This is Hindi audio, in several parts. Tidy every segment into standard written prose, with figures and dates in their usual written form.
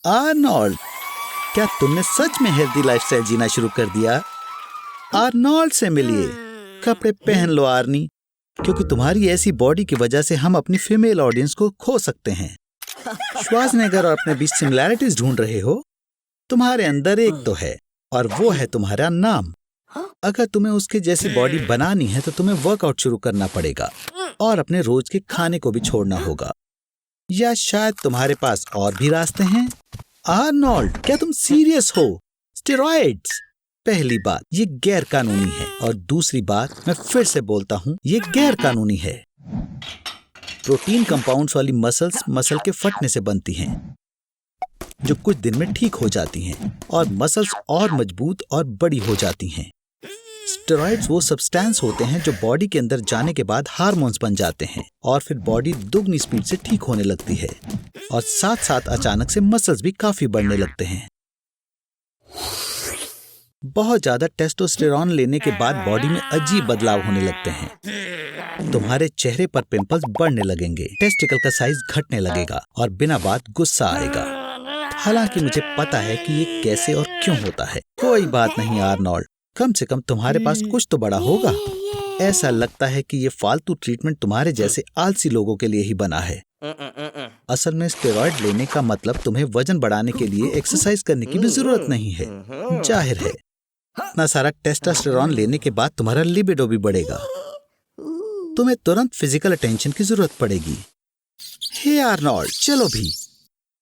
आर्नोल्ड, क्या तुमने सच में हेल्दी लाइफस्टाइल जीना शुरू कर दिया? आर्नोल्ड से मिलिए, कपड़े पहन लो आर्नी, क्योंकि तुम्हारी ऐसी बॉडी की वजह से हम अपनी फीमेल ऑडियंस को खो सकते हैं। श्वार्ज़नेगर और अपने बीच सिमिलैरिटीज ढूंढ रहे हो? तुम्हारे अंदर एक तो है और वो है तुम्हारा नाम। अगर तुम्हें उसके जैसी बॉडी बनानी है तो तुम्हें वर्कआउट शुरू करना पड़ेगा और अपने रोज के खाने को भी छोड़ना होगा। या शायद तुम्हारे पास और भी रास्ते हैं? आर्नोल्ड, क्या तुम सीरियस हो? स्टेरॉइड्स! पहली बात, ये गैर कानूनी है, और दूसरी बात, मैं फिर से बोलता हूँ, ये गैर कानूनी है। प्रोटीन कंपाउंड्स वाली मसल्स मसल के फटने से बनती हैं, जो कुछ दिन में ठीक हो जाती हैं और मसल्स और मजबूत और बड़ी हो जाती हैं। स्टेरॉइड्स वो सब्सटेंस होते हैं जो बॉडी के अंदर जाने के बाद हार्मोन्स बन जाते हैं और फिर बॉडी दुगनी स्पीड से ठीक होने लगती है और साथ साथ अचानक से मसल्स भी काफी बढ़ने लगते हैं। बहुत ज्यादा टेस्टोस्टेरॉन लेने के बाद बॉडी में अजीब बदलाव होने लगते हैं। तुम्हारे चेहरे पर पिंपल्स बढ़ने लगेंगे, टेस्टिकल का साइज घटने लगेगा और बिना बात गुस्सा आएगा। हालांकि मुझे पता है कि ये कैसे और क्यों होता है। कोई बात नहीं आर्नोल्ड, कम से कम तुम्हारे पास कुछ तो बड़ा होगा। ऐसा लगता है कि ये फालतू ट्रीटमेंट तुम्हारे जैसे आलसी लोगों के लिए ही बना है। असल में स्टेरॉइड लेने का मतलब तुम्हें वजन बढ़ाने के लिए एक्सरसाइज करने की भी जरूरत नहीं है। जाहिर है, इतना सारा टेस्टोस्टेरोन लेने के बाद तुम्हारा लिबिडो भी बढ़ेगा। तुम्हें तुरंत फिजिकल अटेंशन की जरूरत पड़ेगी। हे आर्नोल्ड, चलो भी,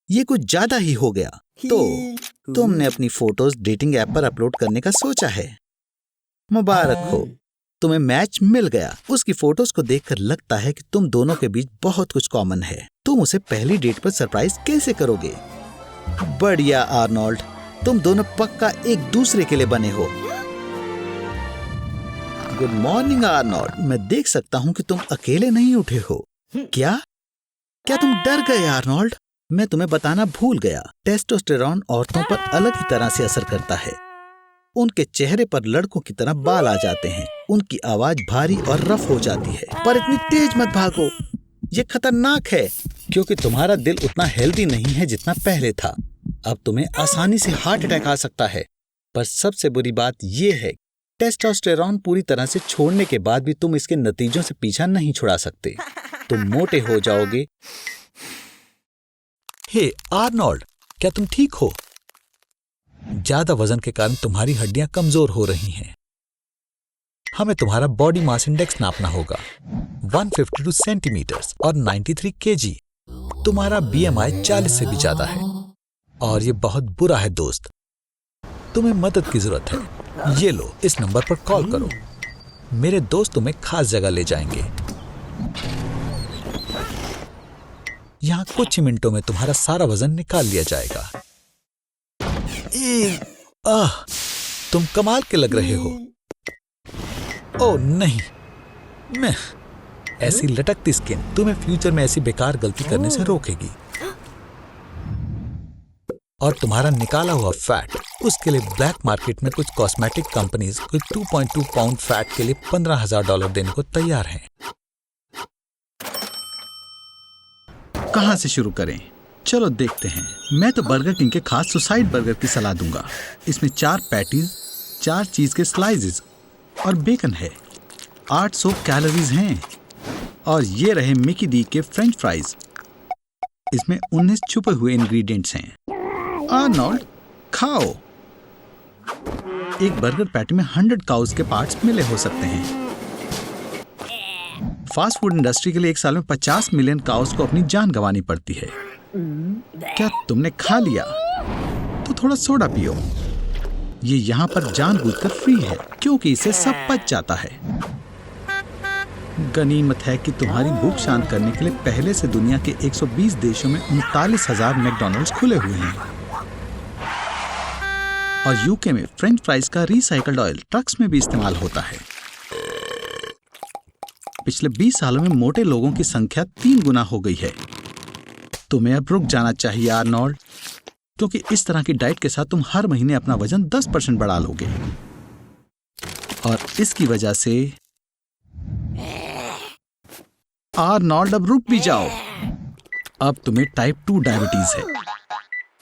ये कुछ ज्यादा ही हो गया। तो तुमने अपनी फोटोज डेटिंग ऐप पर अपलोड करने का सोचा है। मुबारक हो, तुम्हें मैच मिल गया। उसकी फोटोज को देखकर लगता है कि तुम दोनों के बीच बहुत कुछ कॉमन है। तुम उसे पहली डेट पर सरप्राइज कैसे करोगे? बढ़िया आर्नोल्ड, तुम दोनों पक्का एक दूसरे के लिए बने हो। गुड मॉर्निंग आर्नोल्ड, मैं देख सकता हूँ कि तुम अकेले नहीं उठे हो। क्या तुम डर गए आर्नोल्ड? मैं तुम्हें बताना भूल गया, टेस्टोस्टेरोन औरतों पर अलग ही तरह से असर करता है। उनके चेहरे पर लड़कों की तरह बाल आ जाते हैं, उनकी आवाज भारी और रफ हो जाती है। पर इतनी तेज मत भागो, ये खतरनाक है, क्योंकि तुम्हारा दिल उतना हेल्दी नहीं है जितना पहले था। अब तुम्हें आसानी से हार्ट अटैक आ सकता है। पर सबसे बुरी बात यह है, टेस्टोस्टेरोन पूरी तरह से छोड़ने के बाद भी तुम इसके नतीजों से पीछा नहीं छुड़ा सकते। तुम मोटे हो जाओगे। हे आर्नोल्ड, क्या तुम ठीक हो? ज्यादा वजन के कारण तुम्हारी हड्डियां कमजोर हो रही हैं। हमें तुम्हारा बॉडी मास इंडेक्स नापना होगा, 152 सेंटीमीटर्स और 93 केजी। तुम्हारा बीएमआई 40 से भी ज्यादा है और ये बहुत बुरा है दोस्त। तुम्हें मदद की जरूरत है। ये लो, इस नंबर पर कॉल करो। मेरे दोस्त तुम्हें खास जगह ले जाएंगे। यहाँ कुछ ही मिनटों में तुम्हारा सारा वजन निकाल लिया जाएगा। तुम कमाल के लग रहे हो। ओह नहीं, मैं ऐसी लटकती स्किन तुम्हें फ्यूचर में ऐसी बेकार गलती करने से रोकेगी। और तुम्हारा निकाला हुआ फैट, उसके लिए ब्लैक मार्केट में कुछ कॉस्मेटिक कंपनीज कुछ 2.2 पाउंड फैट के लिए $15,000 देने को तैयार हैं। कहां से शुरू करें? चलो देखते हैं। मैं तो बर्गर किंग के खास सुसाइड बर्गर की सलाह दूंगा। इसमें 4 पैटीज, 4 चीज के स्लाइसेस और बेकन है। 800 कैलोरीज हैं। और ये रहे मिकी डी के फ्रेंच फ्राइज। इसमें 19 छुपे हुए इंग्रेडिएंट्स हैं। आर्नोल्ड, खाओ। एक बर्गर पैटी में 100 काउज के पार्ट्स मिले हो सकते हैं। फास्ट फूड इंडस्ट्री के लिए एक साल में 50 मिलियन काउज को अपनी जान गंवानी पड़ती है। क्या तुमने खा लिया? तो थोड़ा सोडा पियो। ये यहाँ पर जानबूझकर फ्री है, क्योंकि इसे सब पच जाता है। गनीमत है कि तुम्हारी भूख शांत करने के लिए पहले से दुनिया के 120 देशों में 39,000 मैकडॉनल्ड्स खुले हुए हैं। और यूके में फ्रेंच फ्राइज का रिसाइकल्ड ऑयल ट्रक्स में भी इस्तेमाल होता है। पिछले 20 सालों में मोटे लोगों की संख्या 3 गुना हो गई है। तुम्हें अब रुक जाना चाहिए आर्नोल्ड, क्योंकि इस तरह की डाइट के साथ तुम हर महीने अपना वजन 10% बढ़ा लोगे। और इसकी वजह से आर्नोल्ड, अब रुक भी जाओ। अब तुम्हें टाइप 2 डायबिटीज है।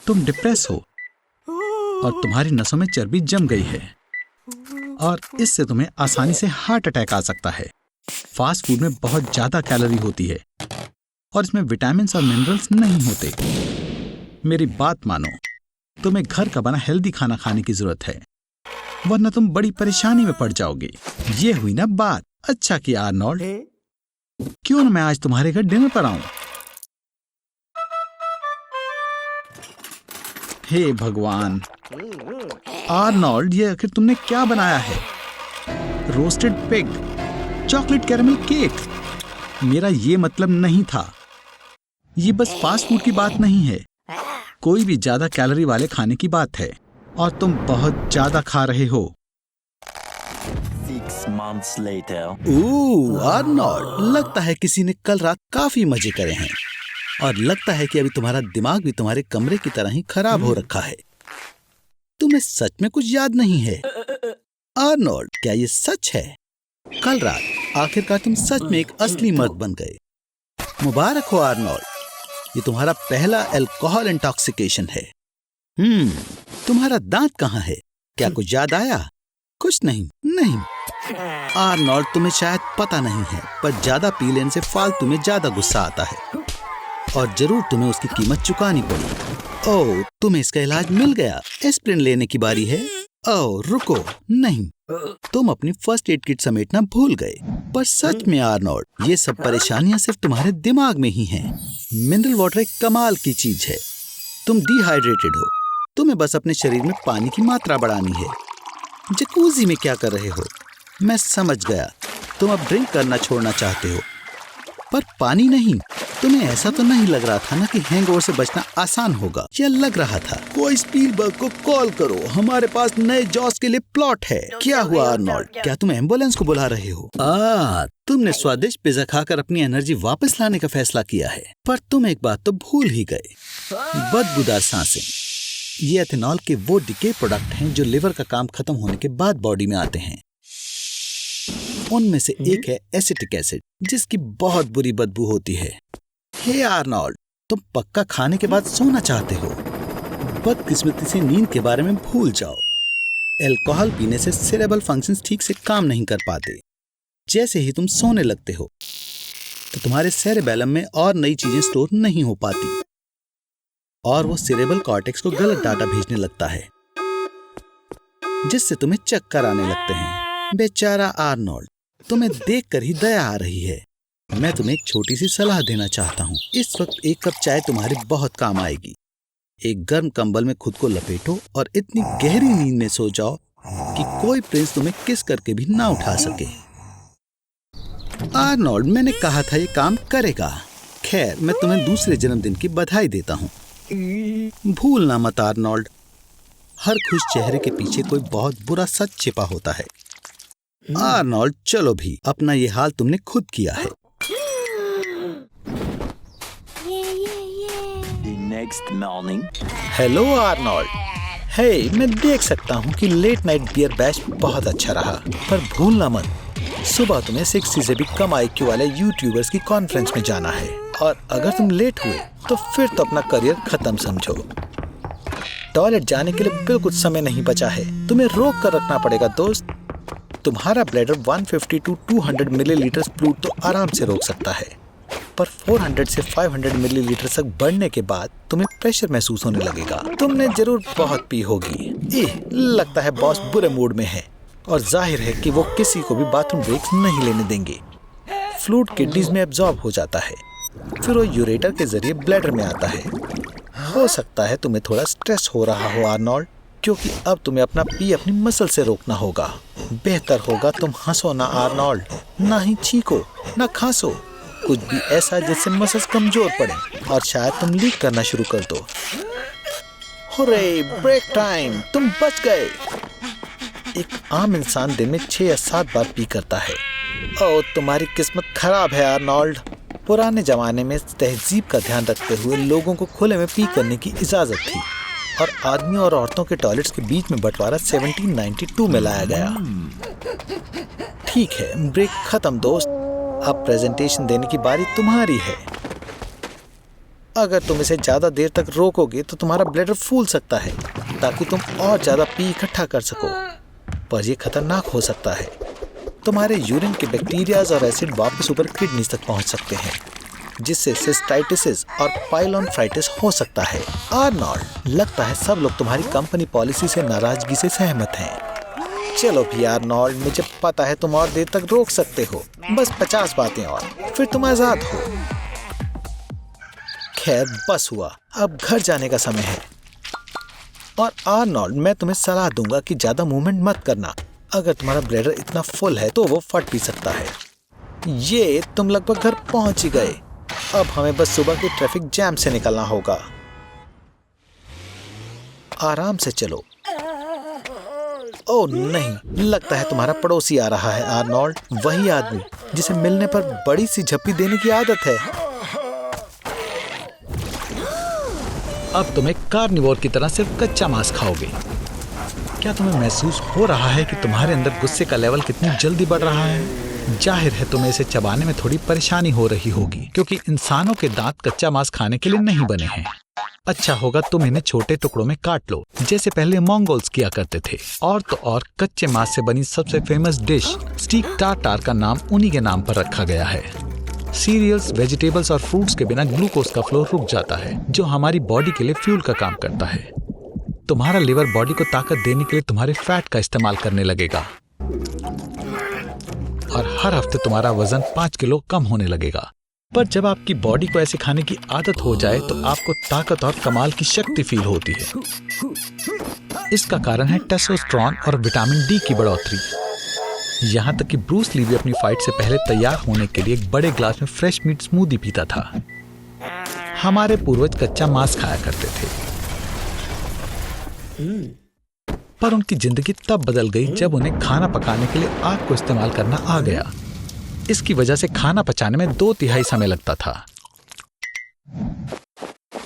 तुम डिप्रेस हो और तुम्हारी नसों में चर्बी जम गई है और इससे तुम्हें आसानी से हार्ट अटैक आ सकता है। फास्ट फूड में बहुत ज्यादा कैलोरी होती है और इसमें विटामिन और मिनरल्स नहीं होते। मेरी बात मानो, तुम्हें घर का बना हेल्दी खाना खाने की जरूरत है, वरना तुम बड़ी परेशानी में पड़ जाओगे। ये हुई ना बात। अच्छा किया आर्नोल्ड, क्यों ना मैं आज तुम्हारे घर डिनर पर आऊं। हे भगवान आर्नोल्ड, ये आखिर तुमने क्या बनाया है? Roasted pig, chocolate caramel cake. मेरा ये मतलब नहीं था। ये बस फास्ट फूड की बात नहीं है, कोई भी ज्यादा कैलोरी वाले खाने की बात है और तुम बहुत ज्यादा खा रहे हो। 6 months later. आर्नोल्ड, लगता है किसी ने कल रात काफी मजे करे हैं और लगता है कि अभी तुम्हारा दिमाग भी तुम्हारे कमरे की तरह ही खराब हो रखा है। तुम्हें सच में कुछ याद नहीं है? आर्नोल्ड, क्या ये सच है? कल रात आखिरकार तुम सच में एक असली मर्द बन गए। मुबारक हो आर्नोल्ड, ये तुम्हारा पहला अल्कोहल इंटॉक्सिकेशन है। तुम्हारा दांत कहाँ है? क्या कुछ याद आया? कुछ नहीं। आर्नोल्ड, तुम्हें शायद पता नहीं है, पर ज्यादा पी लेने से फालतू में ज्यादा गुस्सा आता है और जरूर तुम्हें उसकी कीमत चुकानी पड़ी। ओह, तुम्हें इसका इलाज मिल गया। एस्प्रिन लेने की बारी है। ओह रुको, नहीं, तुम अपनी फर्स्ट एड किट समेटना भूल गए। पर सच में आर्नोल्ड, ये सब परेशानियां सिर्फ तुम्हारे दिमाग में ही हैं। मिनरल वाटर एक कमाल की चीज है। तुम डिहाइड्रेटेड हो, तुम्हें बस अपने शरीर में पानी की मात्रा बढ़ानी है। जकूजी में क्या कर रहे हो? मैं समझ गया, तुम अब ड्रिंक करना छोड़ना चाहते हो, पर पानी नहीं। तुम्हें ऐसा तो नहीं लग रहा था ना कि हैंगओवर से बचना आसान होगा? या लग रहा था? कोई स्पीलबर्ग को कॉल करो, हमारे पास नए जॉस के लिए प्लॉट है। क्या हुआ आर्नोल्ड, क्या तुम एम्बुलेंस को बुला रहे हो? तुमने स्वादिष्ट पिज्जा खाकर अपनी एनर्जी वापस लाने का फैसला किया है, पर तुम एक बात तो भूल ही गए, बदबूदार सांसें। ये एथेनॉल के वो डिके प्रोडक्ट हैं जो लिवर का काम खत्म होने के बाद बॉडी में आते हैं। उनमें से एक है एसिटिक एसिड, जिसकी बहुत बुरी बदबू होती है। हे आर्नोल्ड, तुम पक्का खाने के बाद सोना चाहते हो। बदकिस्मती से नींद के बारे में भूल जाओ। अल्कोहल पीने से सेरेब्रल फंक्शंस ठीक से काम नहीं कर पाते। जैसे ही तुम सोने लगते हो तो तुम्हारे सेरेबेलम में और नई चीजें स्टोर नहीं हो पाती और वो सेरेब्रल कॉर्टेक्स को गलत डाटा भेजने लगता है, जिससे तुम्हें चक्कर आने लगते हैं। बेचारा आर्नोल्ड, तुम्हें देखकर ही दया आ रही है। मैं तुम्हें एक छोटी सी सलाह देना चाहता हूँ। इस वक्त एक कप चाय तुम्हारे बहुत काम आएगी। एक गर्म कंबल में खुद को लपेटो और इतनी गहरी नींद में सो जाओ कि कोई प्रिंस तुम्हें किस करके भी ना उठा सके। आर्नोल्ड, मैंने कहा था ये काम करेगा। खैर, मैं तुम्हें दूसरे जन्मदिन की बधाई देता हूँ। भूलना मत आर्नोल्ड, हर खुश चेहरे के पीछे कोई बहुत बुरा सच छिपा होता है। आर्नोल्ड, चलो भी, अपना ये हाल तुमने खुद किया है। The next morning. Hello Arnold. Hey, मैं देख सकता हूँ कि लेट नाइट बियर बैश बहुत अच्छा रहा, पर भूलना मत, सुबह तुम्हें 60 से भी कम IQ वाले यूट्यूबर्स की कॉन्फ्रेंस में जाना है और अगर तुम लेट हुए तो फिर तो अपना करियर खत्म समझो। टॉयलेट जाने के लिए बिल्कुल समय नहीं बचा है, तुम्हें रोक कर रखना पड़ेगा दोस्त। तुम्हारा ब्लैडर 150 to 200 मिलीलीटर फ्लूइड तो आराम से रोक सकता है, पर 400 से 500 मिलीलीटर तक बढ़ने के बाद तुम्हें प्रेशर महसूस होने लगेगा। तुमने जरूर बहुत पी होगी। लगता है बॉस बुरे मूड में है और जाहिर है कि वो किसी को भी बाथरूम ब्रेक्स नहीं लेने देंगे। फ्लूइड किडनीज में एब्जॉर्ब हो जाता है, फिर वो यूरेटर के जरिए ब्लैडर में आता है। हो सकता है तुम्हें थोड़ा स्ट्रेस हो रहा हो आर्नोल्ड, क्योंकि अब तुम्हें अपना पी अपनी मसल से रोकना होगा। बेहतर होगा तुम हंसो ना आर्नोल्ड, ना ही छींको ना खांसो, कुछ भी ऐसा जिससे मसल्स कमजोर पड़े और शायद तुम लीक करना शुरू कर दो। हुर्रे, ब्रेक टाइम, तुम बच गए। एक आम इंसान दिन में 6 या 7 बार पी करता है। ओह, तुम्हारी किस्मत खराब है आर्नोल्ड। पुराने जमाने में तहजीब का ध्यान रखते हुए लोगों को खुले में पी करने की इजाजत थी और आदमियों और औरतों के टॉयलेट्स के बीच में बंटवारा 1792 में लाया गया। ठीक है, ब्रेक खत्म दोस्त, अब प्रेजेंटेशन देने की बारी तुम्हारी है। अगर तुम इसे ज्यादा देर तक रोकोगे तो तुम्हारा ब्लैडर फूल सकता है ताकि तुम और ज्यादा पी इकट्ठा कर सको, पर यह खतरनाक हो सकता है। तुम्हारे यूरिन के बैक्टीरियाज और एसिड वापस ऊपर किडनीज तक पहुंच सकते हैं, जिससे सिस्टाइटिस और पाइलोनेफ्राइटिस हो सकता है। आर्नोल्ड, लगता है सब लोग तुम्हारी कंपनी पॉलिसी से नाराजगी से सहमत हैं। चलो भी आर्नोल्ड, मुझे पता है तुम और देर तक रोक सकते हो, बस 50 बातें और, फिर तुम आजाद हो। खैर बस हुआ, अब घर जाने का समय है। और आर्नोल्ड, मैं तुम्हें सलाह दूंगा कि ज्यादा मूवमेंट मत करना। अगर तुम्हारा ब्लैडर इतना फुल है तो वो फट भी सकता है। ये तुम लगभग घर पहुंच ही गए। अब हमें बस सुबह के ट्रैफिक जैम से निकलना होगा। आराम से चलो। ओह नहीं, लगता है तुम्हारा पड़ोसी आ रहा है आर्नोल्ड, वही आदमी जिसे मिलने पर बड़ी सी झप्पी देने की आदत है। अब तुम एक कार्निवोर की तरह सिर्फ कच्चा मांस खाओगे। क्या तुम्हें महसूस हो रहा है कि तुम्हारे अंदर गुस्से का लेवल कितनी जल्दी बढ़ रहा है? जाहिर है तुम्हें इसे चबाने में थोड़ी परेशानी हो रही होगी, क्योंकि इंसानों के दांत कच्चा मांस खाने के लिए नहीं बने हैं। अच्छा होगा तुम इन्हें छोटे टुकड़ों में काट लो, जैसे पहले मंगोल्स किया करते थे। और तो और कच्चे मांस से बनी सबसे फेमस डिश स्टीक टार्टार का नाम उन्हीं के नाम पर रखा गया है। सीरियल्स, वेजिटेबल्स और फ्रूट्स के बिना ग्लूकोज का फ्लो रुक जाता है, जो हमारी बॉडी के लिए फ्यूल का काम करता है। तुम्हारा लिवर बॉडी को ताकत देने के लिए तुम्हारे फैट का इस्तेमाल करने लगेगा और हर हफ्ते तुम्हारा वजन 5 किलो कम होने लगेगा। पर जब आपकी बॉडी को ऐसे खाने की आदत हो जाए तो आपको ताकत और कमाल की शक्ति फील होती है। इसका कारण है टेस्टोस्टेरोन और विटामिन डी की बढ़ोतरी। यहाँ तक कि ब्रूस ली भी अपनी फाइट से पहले तैयार होने के लिए एक बड़े ग्लास में फ्रेश मीट स्मूदी पीता था। हमारे पूर्वज कच्चा मांस खाया करते थे, पर उनकी जिंदगी तब बदल गई जब उन्हें खाना पकाने के लिए आग को इस्तेमाल करना आ गया। इसकी वजह से खाना पचाने में 2/3 समय लगता था,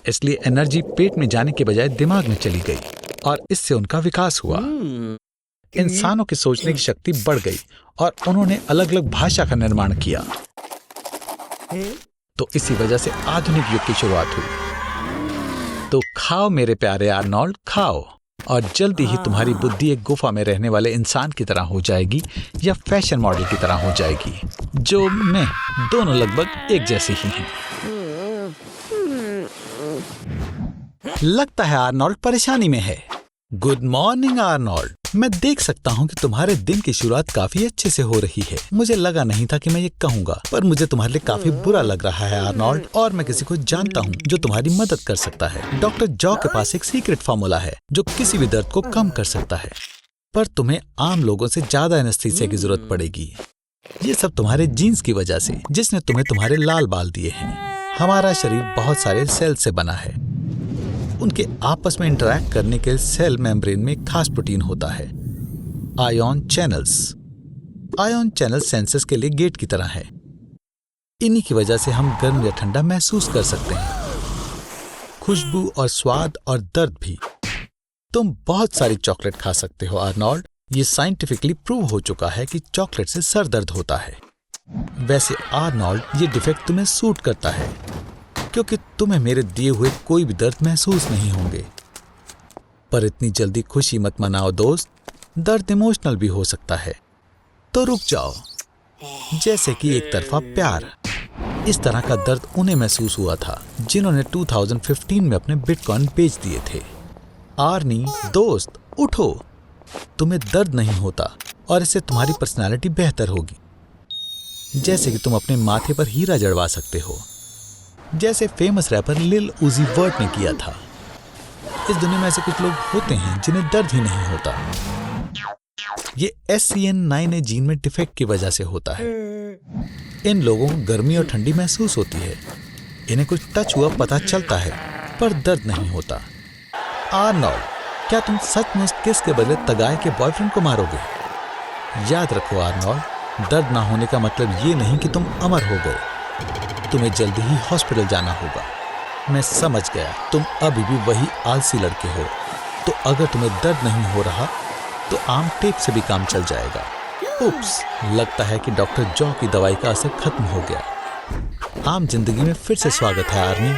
इसलिए एनर्जी पेट में जाने के बजाय दिमाग में चली गई और इससे उनका विकास हुआ। इंसानों की सोचने की शक्ति बढ़ गई और उन्होंने अलग अलग भाषा का निर्माण किया। तो इसी वजह से आधुनिक युग की शुरुआत हुई। तो खाओ मेरे प्यारे आर्नोल्ड, खाओ, और जल्दी ही तुम्हारी बुद्धि एक गुफा में रहने वाले इंसान की तरह हो जाएगी या फैशन मॉडल की तरह हो जाएगी, जो मैं दोनों लगभग एक जैसे ही हैं। लगता है आर्नोल्ड परेशानी में है। गुड मॉर्निंग आर्नोल्ड, मैं देख सकता हूँ कि तुम्हारे दिन की शुरुआत काफी अच्छे से हो रही है। मुझे लगा नहीं था कि मैं ये कहूँगा, पर मुझे तुम्हारे लिए काफी बुरा लग रहा है आर्नोल्ड, और मैं किसी को जानता हूँ जो तुम्हारी मदद कर सकता है। डॉक्टर जॉ के पास एक सीक्रेट फार्मूला है जो किसी भी दर्द को कम कर सकता है, पर तुम्हें आम लोगों से ज्यादा एनेस्थीसिया की जरूरत पड़ेगी। ये सब तुम्हारे जीन्स की वजह से, जिसने तुम्हें तुम्हारे लाल बाल दिए हैं। हमारा शरीर बहुत सारे सेल से बना है। उनके आपस में इंटरैक्ट करने के सेल मेम्ब्रेन में खास प्रोटीन होता है, ion channels. Ion channel senses के लिए गेट की तरह है। इन्हीं की वजह से हम गर्म या ठंडा महसूस कर सकते हैं, खुशबू और स्वाद और दर्द भी। तुम बहुत सारी चॉकलेट खा सकते हो आर्नोल्ड। ये साइंटिफिकली प्रूव हो चुका है कि चॉकलेट से सर दर्द होता है। वैसे आर्नोल्ड, ये डिफेक्ट तुम्हें सूट करता है, क्योंकि तुम्हें मेरे दिए हुए कोई भी दर्द महसूस नहीं होंगे। पर इतनी जल्दी खुशी मत मनाओ दोस्त, दर्द इमोशनल भी हो सकता है। तो रुक जाओ, जैसे कि एक तरफा प्यार। इस तरह का दर्द उन्हें महसूस हुआ था जिन्होंने 2015 में अपने बिटकॉइन बेच दिए थे। आर्नी दोस्त, उठो, तुम्हें दर्द नहीं होता और इससे तुम्हारी पर्सनालिटी बेहतर होगी। जैसे कि तुम अपने माथे पर हीरा जड़वा सकते हो, जैसे फेमस रैपर लिल उजी वर्ट ने किया था। इस दुनिया में ऐसे कुछ लोग होते हैं जिन्हें दर्द ही नहीं होता। ये SCN9A जीन में डिफेक्ट की वजह से होता है। इन लोगों को गर्मी और ठंडी महसूस होती है। इन्हें कुछ टच हुआ पता चलता है, पर दर्द नहीं होता। आर्नोल्ड, क्या तुम सचमुच किस के बदले तगाए के बॉयफ्रेंड को मारोगे? याद रखो आर्नोल्ड, दर्द ना होने का मतलब ये नहीं कि तुम अमर हो गए। तुम्हें जल्दी ही हॉस्पिटल जाना होगा। मैं समझ गया, तुम अभी भी वही आलसी लड़के हो। तो अगर तुम्हें दर्द नहीं हो रहा तो आम टेप से भी काम चल जाएगा। उप्स, लगता है कि डॉक्टर जॉ की दवाई का असर खत्म हो गया। आम जिंदगी में फिर से स्वागत है आर्नी।